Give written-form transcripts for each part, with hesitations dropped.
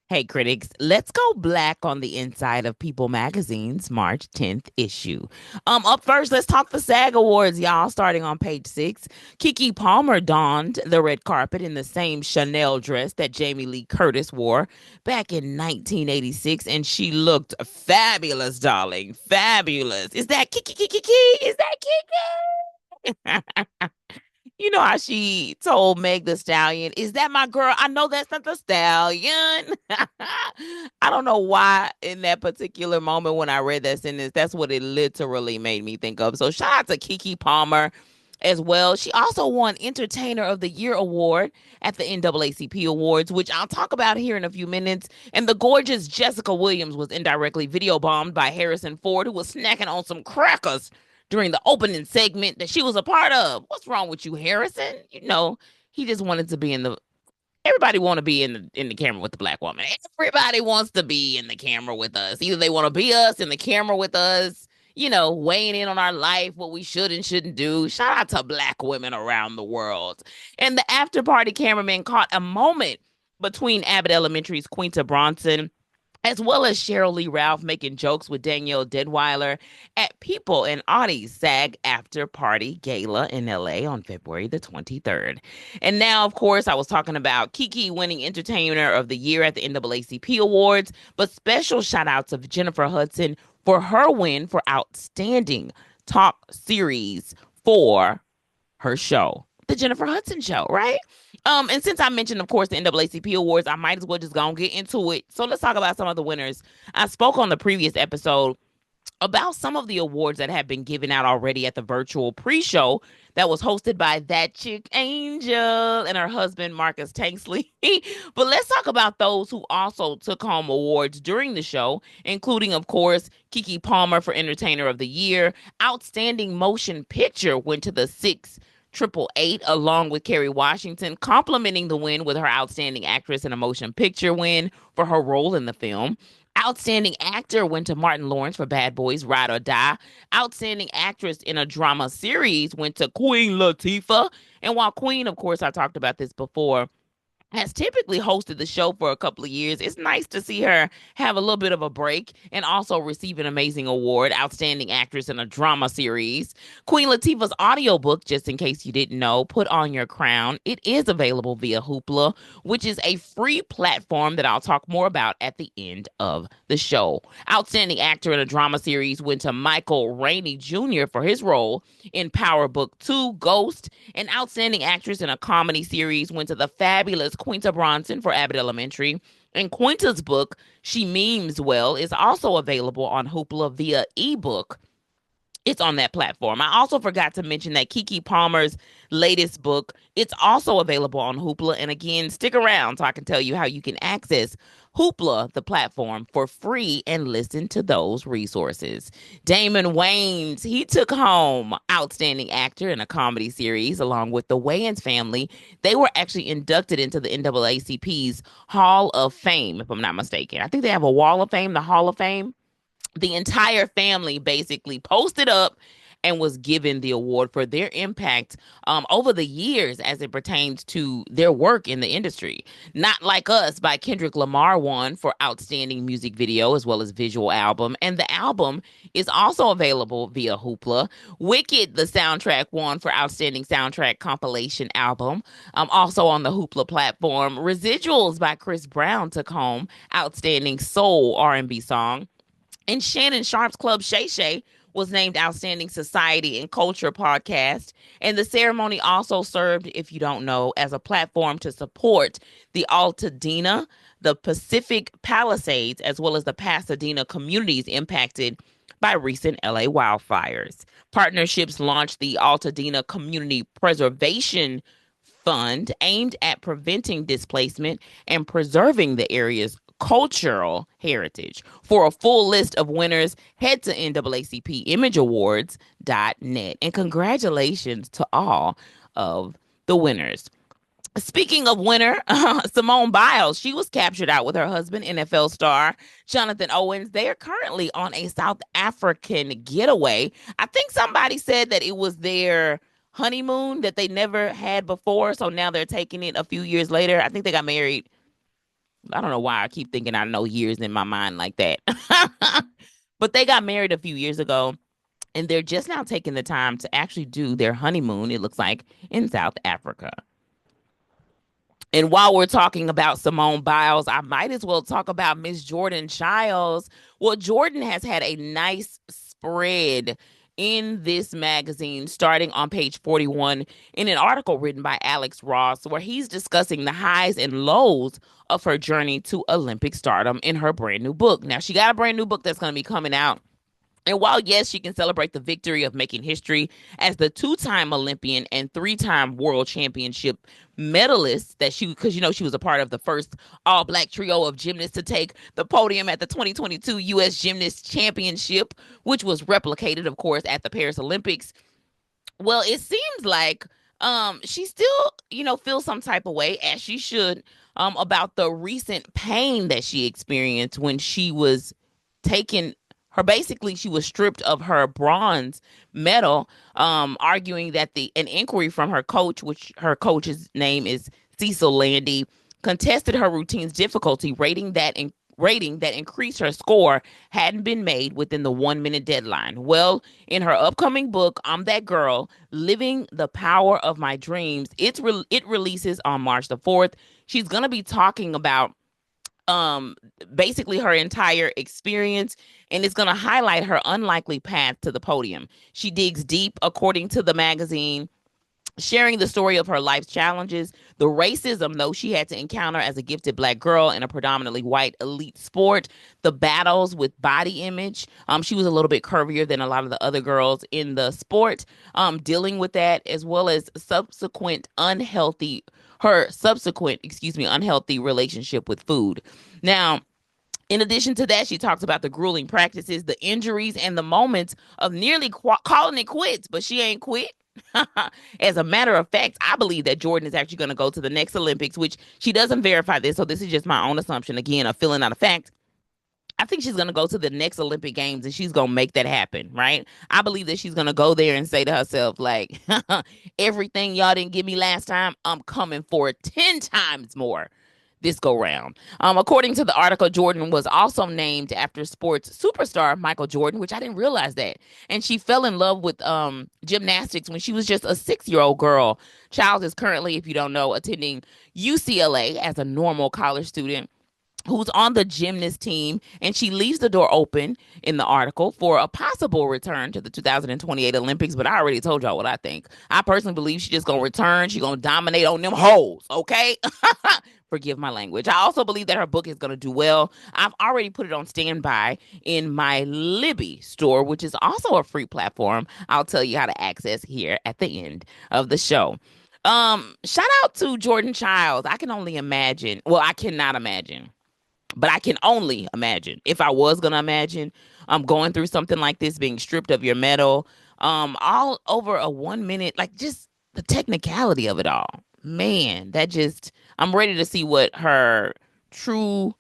Hey, critics, let's go black on the inside of People Magazine's March 10th issue. Up first, let's talk the SAG Awards, y'all, starting on page 6. Kiki Palmer donned the red carpet in the same Chanel dress that Jamie Lee Curtis wore back in 1986, and she looked fabulous, darling. Fabulous. Is that Kiki Kiki Kiki? Is that Kiki? You know how she told Meg the Stallion, "Is that my girl? I know that's not the Stallion." I don't know why in that particular moment when I read that sentence, that's what it literally made me think of. So shout out to Kiki Palmer as well. She also won Entertainer of the Year award at the NAACP Awards, which I'll talk about here in a few minutes. And the gorgeous Jessica Williams was indirectly video bombed by Harrison Ford, who was snacking on some crackers during the opening segment that she was a part of. What's wrong with you, Harrison? He just wanted to be in the everybody want to be in the camera with the black woman. Everybody wants to be in the camera with us. Either they want to be us in the camera with us, weighing in on our life, what we should and shouldn't do. Shout out to black women around the world. And the after party cameraman caught a moment between Abbott Elementary's Quinta Bronson as well as Cheryl Lee Ralph making jokes with Danielle Deadweiler at People and Audie's SAG After Party Gala in LA on February the 23rd. And now, of course, I was talking about Kiki winning Entertainer of the Year at the NAACP Awards, but special shout outs of Jennifer Hudson for her win for Outstanding Talk Series for her show, The Jennifer Hudson Show, right? And since I mentioned, of course, the NAACP Awards, I might as well just go and get into it. So let's talk about some of the winners. I spoke on the previous episode about some of the awards that have been given out already at the virtual pre-show that was hosted by that chick Angel and her husband Marcus Tanksley. But let's talk about those who also took home awards during the show, including, of course, Kiki Palmer for Entertainer of the Year. Outstanding Motion Picture went to the six 888 along with Kerry Washington, complimenting the win with her Outstanding Actress in a Motion Picture win for her role in the film. Outstanding Actor went to Martin Lawrence for Bad Boys Ride or Die. Outstanding Actress in a Drama Series went to Queen Latifah. And while Queen, of course, I talked about this before, has typically hosted the show for a couple of years. It's nice to see her have a little bit of a break and also receive an amazing award, Outstanding Actress in a Drama Series. Queen Latifah's audiobook, just in case you didn't know, Put on Your Crown, it is available via Hoopla, which is a free platform that I'll talk more about at the end of the show. Outstanding Actor in a Drama Series went to Michael Rainey Jr. for his role in Power Book 2, Ghost. An Outstanding Actress in a Comedy Series went to the fabulous Quinta Bronson for Abbott Elementary. And Quinta's book, She Memes Well, is also available on Hoopla via ebook. It's on that platform. I also forgot to mention that Kiki Palmer's latest book, it's also available on Hoopla. And again, stick around so I can tell you how you can access Hoopla, the platform, for free and listen to those resources. Damon Wayans, he took home Outstanding Actor in a Comedy Series along with the Wayans family. They were actually inducted into the NAACP's Hall of Fame, if I'm not mistaken. I think they have a Wall of Fame, the Hall of Fame. The entire family basically posted up and was given the award for their impact over the years as it pertains to their work in the industry. Not Like Us by Kendrick Lamar won for Outstanding Music Video as well as Visual Album. And the album is also available via Hoopla. Wicked, the soundtrack, won for Outstanding Soundtrack Compilation Album, also on the Hoopla platform. Residuals by Chris Brown took home Outstanding Soul R&B Song. And Shannon Sharp's Club Shay Shay was named Outstanding Society and Culture Podcast. And the ceremony also served, if you don't know, as a platform to support the Altadena, the Pacific Palisades, as well as the Pasadena communities impacted by recent LA wildfires. Partnerships launched the Altadena Community Preservation Fund aimed at preventing displacement and preserving the area's cultural heritage. For a full list of winners, head to NAACPImageAwards.net. And congratulations to all of the winners. Speaking of winner, Simone Biles, she was captured out with her husband, NFL star Jonathan Owens. They are currently on a South African getaway. I think somebody said that it was their honeymoon that they never had before. So now they're taking it a few years later. I think they got married I don't know why I keep thinking I know years in my mind like that. But they got married a few years ago, and they're just now taking the time to actually do their honeymoon, it looks like, in South Africa. And while we're talking about Simone Biles, I might as well talk about Miss Jordan Chiles. Well, Jordan has had a nice spread in this magazine, starting on page 41 in an article written by Alex Ross, where he's discussing the highs and lows of her journey to Olympic stardom in her brand new book. Now, she got a brand new book that's going to be coming out, and while, yes, she can celebrate the victory of making history as the two-time Olympian and three-time world championship medalist, that she, because she was a part of the first all-black trio of gymnasts to take the podium at the 2022 U.S. Gymnast Championship, which was replicated, of course, at the Paris Olympics. Well, it seems like she still, feels some type of way, as she should, about the recent pain that she experienced when she was taken her basically she was stripped of her bronze medal, arguing that the an inquiry from her coach, which her coach's name is Cecil Landy, contested her routine's difficulty, rating that increased her score hadn't been made within the 1 minute deadline. Well, in her upcoming book, I'm That Girl, Living the Power of My Dreams, it releases on March the 4th. She's going to be talking about um basically her entire experience, and it's going to highlight her unlikely path to the podium. She digs deep, according to the magazine, sharing the story of her life's challenges, the racism, though, she had to encounter as a gifted Black girl in a predominantly white elite sport, the battles with body image. She was a little bit curvier than a lot of the other girls in the sport, dealing with that, as well as unhealthy relationship with food. Now, in addition to that, she talks about the grueling practices, the injuries, and the moments of nearly calling it quits, but she ain't quit. As a matter of fact, I believe that Jordan is actually going to go to the next Olympics, which she doesn't verify this. So this is just my own assumption. Again, of filling out a fact. I think she's going to go to the next Olympic Games and she's going to make that happen, right? I believe that she's going to go there and say to herself, like, everything y'all didn't give me last time, I'm coming for it 10 times more this go round. According to the article, Jordan was also named after sports superstar Michael Jordan, which I didn't realize that. And she fell in love with gymnastics when she was just a 6-year-old girl. Child is currently, if you don't know, attending UCLA as a normal college student who's on the gymnast team, and she leaves the door open in the article for a possible return to the 2028 Olympics. But I already told y'all what I think. I personally believe she's just gonna return. She's gonna dominate on them hoes, okay? Forgive my language. I also believe that her book is gonna do well. I've already put it on standby in my Libby store, which is also a free platform. I'll tell you how to access here at the end of the show. Shout out to Jordan Childs. I can only imagine. Well, I cannot imagine, but I can only imagine, if I was gonna imagine, going through something like this, being stripped of your medal, all over a 1 minute, like, just the technicality of it all. Man, that just I'm ready to see what her true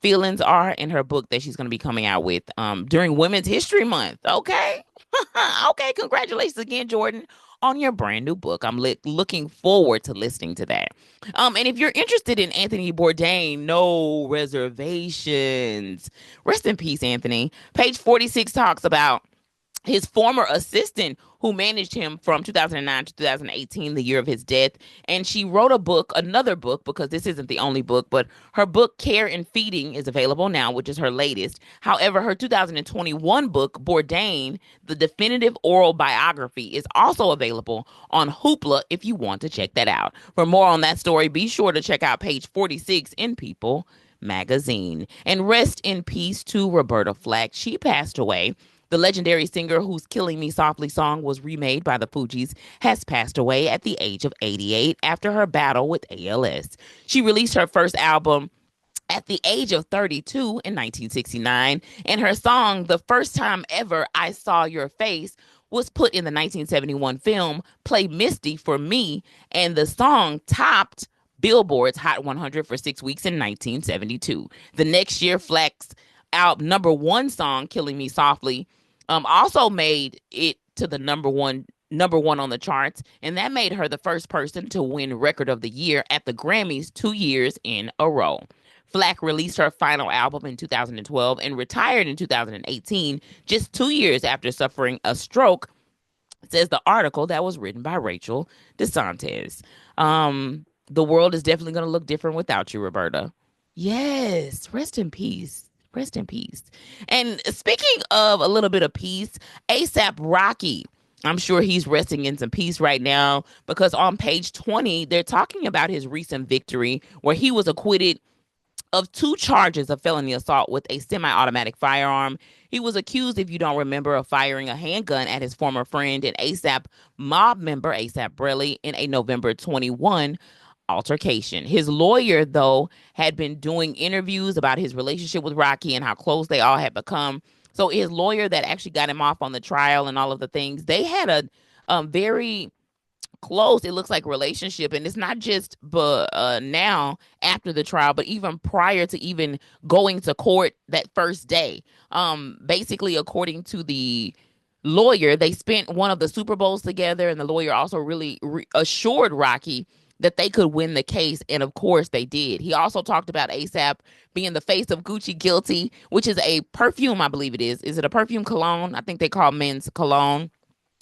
feelings are in her book that she's gonna be coming out with during Women's History Month. Okay. Okay, congratulations again, Jordan, on your brand new book. I'm looking forward to listening to that. And if you're interested in Anthony Bourdain, no reservations. Rest in peace, Anthony. Page 46 talks about his former assistant who managed him from 2009 to 2018, the year of his death. And she wrote another book, because this isn't the only book, but her book, Care and Feeding, is available now, which is her latest. However, her 2021 book, Bourdain, the definitive oral biography, is also available on Hoopla if you want to check that out. For more on that story, be sure to check out page 46 in People magazine. And rest in peace to Roberta Flack. She passed away. The legendary singer whose Killing Me Softly song was remade by the Fugees has passed away at the age of 88 after her battle with ALS. She released her first album at the age of 32 in 1969, and her song, The First Time Ever I Saw Your Face, was put in the 1971 film Play Misty for Me, and the song topped Billboard's Hot 100 for 6 weeks in 1972. The next year, Flack's album number one song, Killing Me Softly, also made it to the number one on the charts, and that made her the first person to win Record of the Year at the Grammys 2 years in a row. Flack released her final album in 2012 and retired in 2018, just 2 years after suffering a stroke, says the article that was written by Rachel DeSantis. The world is definitely going to look different without you, Roberta. Yes, rest in peace. Rest in peace. And speaking of a little bit of peace, ASAP Rocky. I'm sure he's resting in some peace right now because on page 20, they're talking about his recent victory where he was acquitted of two charges of felony assault with a semi automatic firearm. He was accused, if you don't remember, of firing a handgun at his former friend and ASAP mob member, ASAP Brelly, in a November 21 altercation. His lawyer, though, had been doing interviews about his relationship with Rocky and how close they all had become. So his lawyer that actually got him off on the trial and all of the things, they had a very close, it looks like, relationship, and it's not just but now after the trial, but even prior to even going to court that first day. Basically, according to the lawyer, they spent one of the Super Bowls together, and the lawyer also really assured Rocky that they could win the case, and of course they did. He also talked about ASAP being the face of Gucci Guilty, which is a perfume, I believe it is. Is it a perfume cologne? I think they call men's cologne,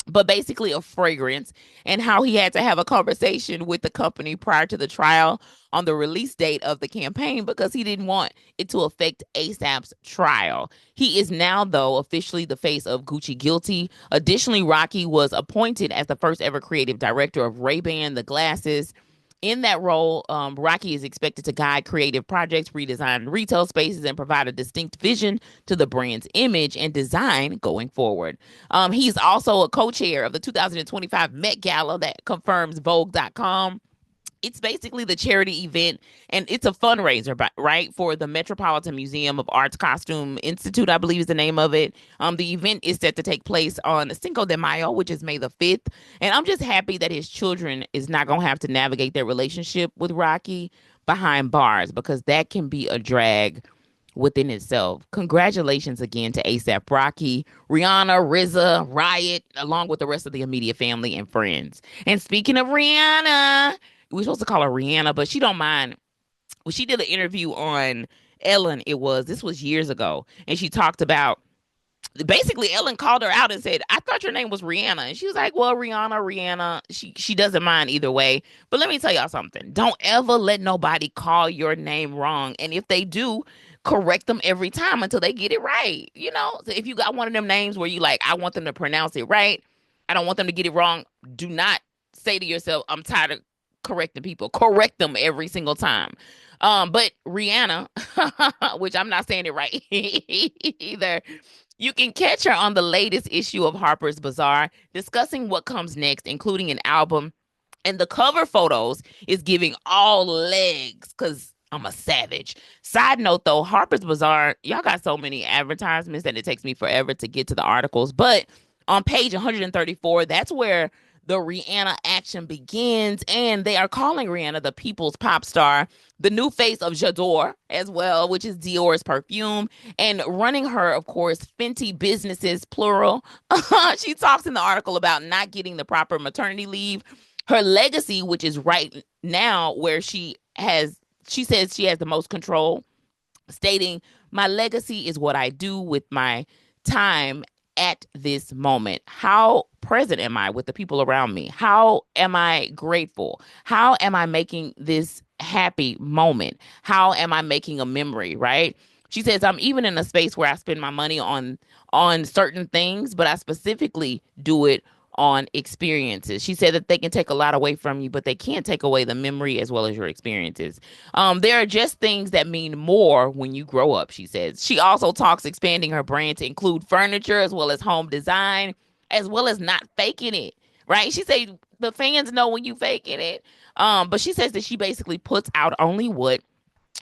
but basically a fragrance, and how he had to have a conversation with the company prior to the trial on the release date of the campaign because he didn't want it to affect ASAP's trial. He is now, though, officially the face of Gucci Guilty. Additionally, Rocky was appointed as the first ever creative director of Ray-Ban, the glasses. In that role, Rocky is expected to guide creative projects, redesign retail spaces, and provide a distinct vision to the brand's image and design going forward. He's also a co-chair of the 2025 Met Gala that confirms Vogue.com. It's basically the charity event, and it's a fundraiser, right, for the Metropolitan Museum of Art's Costume Institute, I believe is the name of it. The event is set to take place on Cinco de Mayo, which is May the 5th. And I'm just happy that his children is not going to have to navigate their relationship with Rocky behind bars, because that can be a drag within itself. Congratulations again to ASAP Rocky, Rihanna, RZA, Riot, along with the rest of the immediate family and friends. And speaking of Rihanna, we're supposed to call her Rihanna, but she don't mind. Well, she did an interview on Ellen. This was years ago, and she talked about, basically, Ellen called her out and said, "I thought your name was Rihanna." And she was like, "Well, Rihanna." She doesn't mind either way. But let me tell y'all something. Don't ever let nobody call your name wrong. And if they do, correct them every time until they get it right. So if you got one of them names where you like, I want them to pronounce it right, I don't want them to get it wrong, do not say to yourself, I'm tired of correcting people. Correct them every single time. But Rihanna, which I'm not saying it right either, you can catch her on the latest issue of Harper's Bazaar discussing what comes next, including an album. And the cover photos is giving all legs because I'm a savage. Side note, though, Harper's Bazaar, y'all got so many advertisements that it takes me forever to get to the articles. But on page 134, that's where the Rihanna action begins. And they are calling Rihanna the people's pop star, the new face of J'adore as well, which is Dior's perfume, and running her, of course, Fenty businesses, plural. She talks in the article about not getting the proper maternity leave, her legacy, which is right now where she says she has the most control, stating, "My legacy is what I do with my time at this moment. How present am I with the people around me? How am I grateful? How am I making this happy moment? How am I making a memory?" Right? She says, "I'm even in a space where I spend my money on certain things, but I specifically do it on experiences." She said that they can take a lot away from you, but they can't take away the memory as well as your experiences. There are just things that mean more when you grow up, she says. She also talks expanding her brand to include furniture as well as home design, as well as not faking it, right? She said the fans know when you faking it. But she says that she basically puts out only what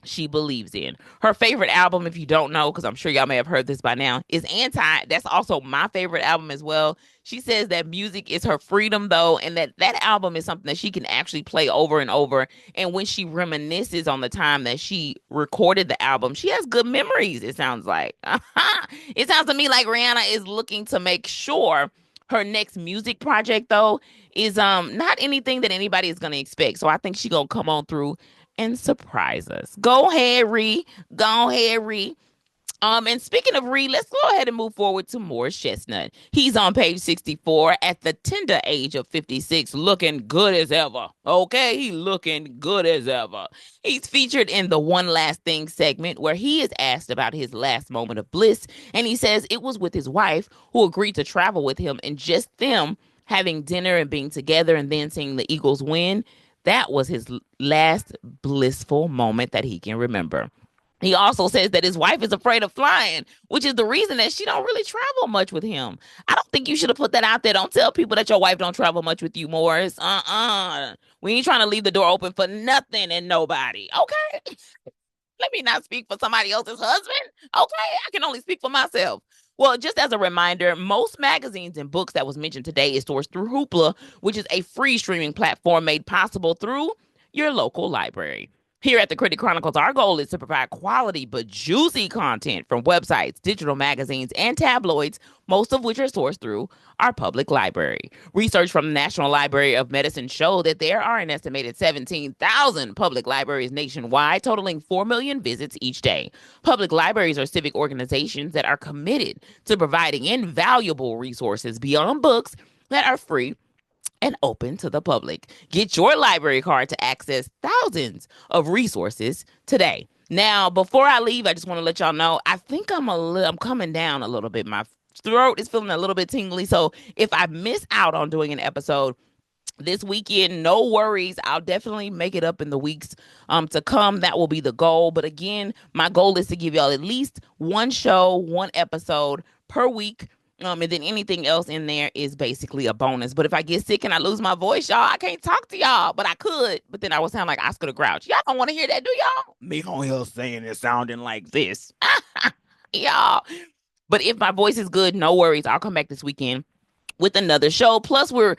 she believes in. Her favorite album, if you don't know, because I'm sure y'all may have heard this by now, is Anti. That's also my favorite album as well. She says that music is her freedom, though, and that album is something that she can actually play over and over. And when she reminisces on the time that she recorded the album, she has good memories, it sounds like. It sounds to me like Rihanna is looking to make sure Her next music project though is not anything that anybody is gonna expect. So I think she gonna come on through and surprise us. Go ahead, Ree. Go ahead, Ree. And speaking of Reed, let's go ahead and move forward to Morris Chestnut. He's on page 64 at the tender age of 56, looking good as ever. Okay, he looking good as ever. He's featured in the One Last Thing segment where he is asked about his last moment of bliss, and he says it was with his wife who agreed to travel with him, and just them having dinner and being together and then seeing the Eagles win. That was his last blissful moment that he can remember. He also says that his wife is afraid of flying, which is the reason that she don't really travel much with him. I don't think you should have put that out there. Don't tell people that your wife don't travel much with you, Morris. We ain't trying to leave the door open for nothing and nobody. Okay? Let me not speak for somebody else's husband. Okay, I can only speak for myself. Well, just as a reminder, most magazines and books that was mentioned today is sourced through Hoopla, which is a free streaming platform made possible through your local library. Here at the Critic Chronicles, our goal is to provide quality but juicy content from websites, digital magazines, and tabloids, most of which are sourced through our public library. Research from the National Library of Medicine show that there are an estimated 17,000 public libraries nationwide, totaling 4 million visits each day. Public libraries are civic organizations that are committed to providing invaluable resources beyond books that are free and open to the public. Get your library card to access thousands of resources today. Now, before I leave, I just want to let y'all know I think I'm coming down a little bit. My throat is feeling a little bit tingly, so if I miss out on doing an episode this weekend, no worries. I'll definitely make it up in the weeks to come. That will be the goal. But again, my goal is to give y'all at least one show, one episode per week. And then anything else in there is basically a bonus. But if I get sick and I lose my voice, y'all, I can't talk to y'all. But I could. But then I would sound like Oscar the Grouch. Y'all don't want to hear that, do y'all? Me on here saying it sounding like this. Y'all. But if my voice is good, no worries. I'll come back this weekend with another show. Plus, we're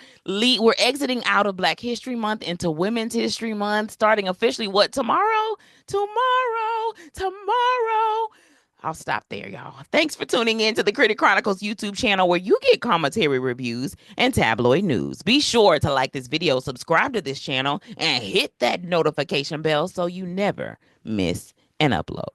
exiting out of Black History Month into Women's History Month, starting officially what, tomorrow? Tomorrow. I'll stop there, y'all. Thanks for tuning in to the Critic Chronicles YouTube channel where you get commentary reviews and tabloid news. Be sure to like this video, subscribe to this channel, and hit that notification bell so you never miss an upload.